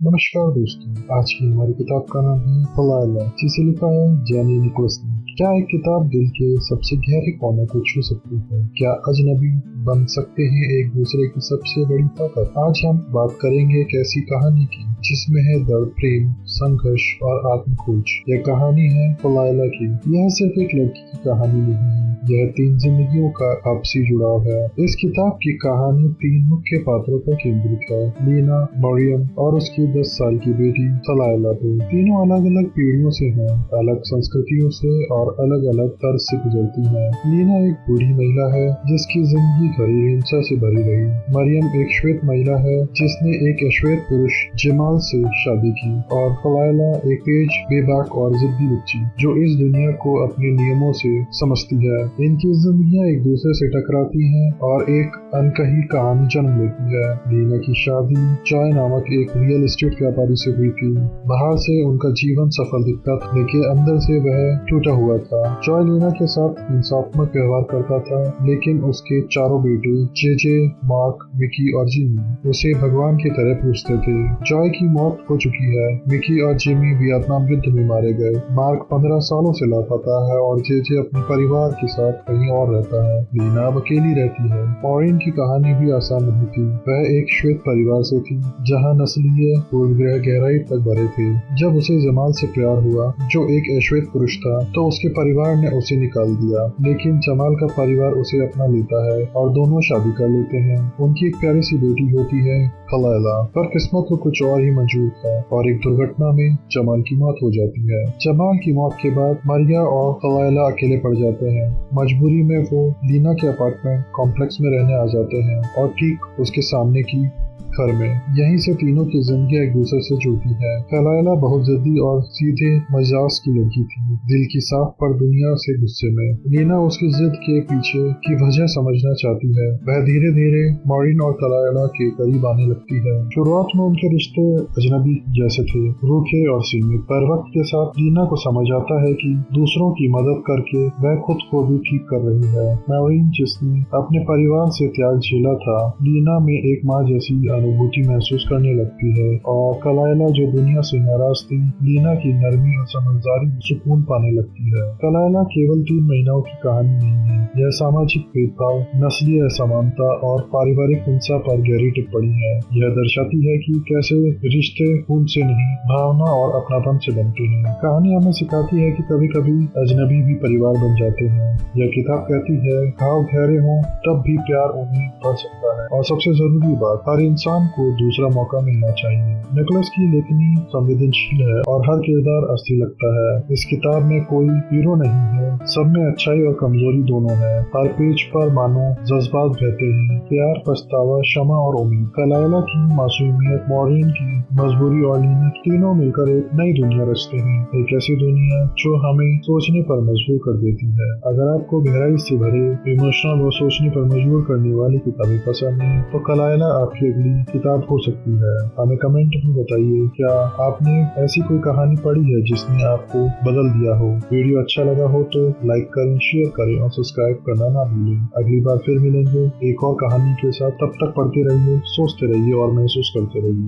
नमस्कार दोस्तों। आज की हमारी किताब का नाम है फलाला, जिसे लिखा है जैनी निकोलस ने। क्या एक किताब दिल के सबसे गहरे कोने को छू सकती है? क्या अजनबी बन सकते हैं एक दूसरे की सबसे बड़ी ताकत? आज हम बात करेंगे एक ऐसी कहानी की जिसमें है दर्द, प्रेम, संघर्ष और आत्मखोज। यह कहानी है फलाला की। यह सिर्फ एक लड़की की कहानी नहीं है, यह 3 जिंदगियों का आपसी जुड़ाव है। इस किताब की कहानी 3 मुख्य पात्रों पर केंद्रित है, लीना, मरियम और उसकी 10 साल की बेटी फलाला। तीनों अलग अलग पीढ़ियों से हैं, अलग संस्कृतियों से और अलग अलग तर्ज से गुजरती हैं। लीना एक बूढ़ी महिला है जिसकी जिंदगी घरेलू हिंसा से भरी रही। मरियम एक श्वेत महिला है जिसने एक अश्वेत पुरुष जमाल से शादी की, और फलाला एक तेज, बेबाक और जिद्दी बच्ची जो इस दुनिया को अपने नियमों से समझती है। इनकी जिंदगियां एक दूसरे से टकराती हैं और एक अनकही कहानी जन्म लेती है। लीना की शादी जॉय नामक एक रियल एस्टेट व्यापारी से हुई थी। बाहर से उनका जीवन सफल दिखता था, लेकिन अंदर से वह टूटा हुआ था। जॉय लीना के साथ हिंसात्मक व्यवहार करता था, लेकिन उसके चारों बेटे जेजे, मार्क, मिकी और जिमी उसे भगवान की तरह पूजते थे। जॉय की मौत हो चुकी है। मिकी और जिमी वियतनाम युद्ध में मारे गए। मार्क 15 सालों से लापता है और जेजे अपने परिवार के साथ कहीं और रहता है। लीना अब अकेली रहती है। मॉरिन की कहानी भी आसान नहीं थी। वह एक श्वेत परिवार से थी जहां नस्लीय पूर्वग्रह गहराई तक भरे थे। जब उसे जमाल से प्यार हुआ, जो एक अश्वेत पुरुष था, तो उसके परिवार ने उसे निकाल दिया। लेकिन जमाल का परिवार उसे अपना लेता है और दोनों शादी कर लेते हैं। उनकी एक प्यारी सी बेटी होती है फलाला। पर किस्मत को कुछ और ही मंजूर था और एक दुर्घटना में जमाल की मौत हो जाती है। जमाल की मौत के बाद मरिया और फलाला अकेले पड़ जाते हैं। मजबूरी में वो लीना के अपार्टमेंट कॉम्प्लेक्स में रहने आ जाते हैं और ठीक उसके सामने की घर में। यहीं से तीनों की जिंदगी एक दूसरे से जुड़ती है। फलाला बहुत जिद्दी और सीधे मिजाज की लड़की थी, दिल की साफ पर दुनिया से गुस्से में। लीना उसकी जिद के पीछे की वजह समझना चाहती है। वह धीरे धीरे मॉरिन और फलाला के करीब आने लगती है। शुरुआत में उनके रिश्ते अजनबी जैसे थे, रूखे और सीमित। पर वक्त के साथ लीना को समझ आता है कि दूसरों की मदद करके वह खुद को भी ठीक कर रही है। मॉरिन, जिसने अपने परिवार से त्याग झेला था, लीना में एक माँ जैसी अनुभूति महसूस करने लगती है। और फलाला, जो दुनिया से नाराज थी, लीना की नरमी और समझदारी में सुकून पाने लगती है। फलाला केवल 3 महीनों की कहानी नहीं है, यह सामाजिक भेदभाव, नस्लीय असमानता और पारिवारिक हिंसा पर गहरी टिप्पणी है। यह दर्शाती है कि कैसे रिश्ते खून से नहीं, भावना और अपनापन से बनते हैं। कहानी हमें सिखाती है कि कभी कभी अजनबी भी परिवार बन जाते हैं। यह किताब कहती है, घाव गहरे हों तब भी प्यार उन्हें बढ़ सकता है। और सबसे जरूरी बात, हर इंसान को दूसरा मौका मिलना चाहिए। निकोलस की लेखनी संवेदनशील है और हर किरदार असली लगता है। इस किताब में कोई हीरो नहीं है, सब में अच्छाई और कमजोरी दोनों है। हर पेज पर मानो जज्बात बहते हैं, प्यार, पछतावा, क्षमा और उम्मीद। फलाला की मासूमियत, मॉरिन की मजबूरी और लीना, तीनों मिलकर एक नई दुनिया रचते हैं। एक ऐसी दुनिया जो हमें सोचने पर मजबूर कर देती है। अगर आपको गहराई से भरे, इमोशनल और सोचने पर मजबूर करने वाली किताबें पसंद है, तो फलाला आपकी अगली किताब हो सकती है। हमें कमेंट में बताइए, क्या आपने ऐसी कोई कहानी पढ़ी है जिसने आपको बदल दिया हो। वीडियो अच्छा लगा हो तो लाइक करें, शेयर करें और सब्सक्राइब करना ना भूलें। अगली बार फिर मिलेंगे एक और कहानी के साथ। तब तक पढ़ते रहिए, सोचते रहिए और महसूस करते रहिए।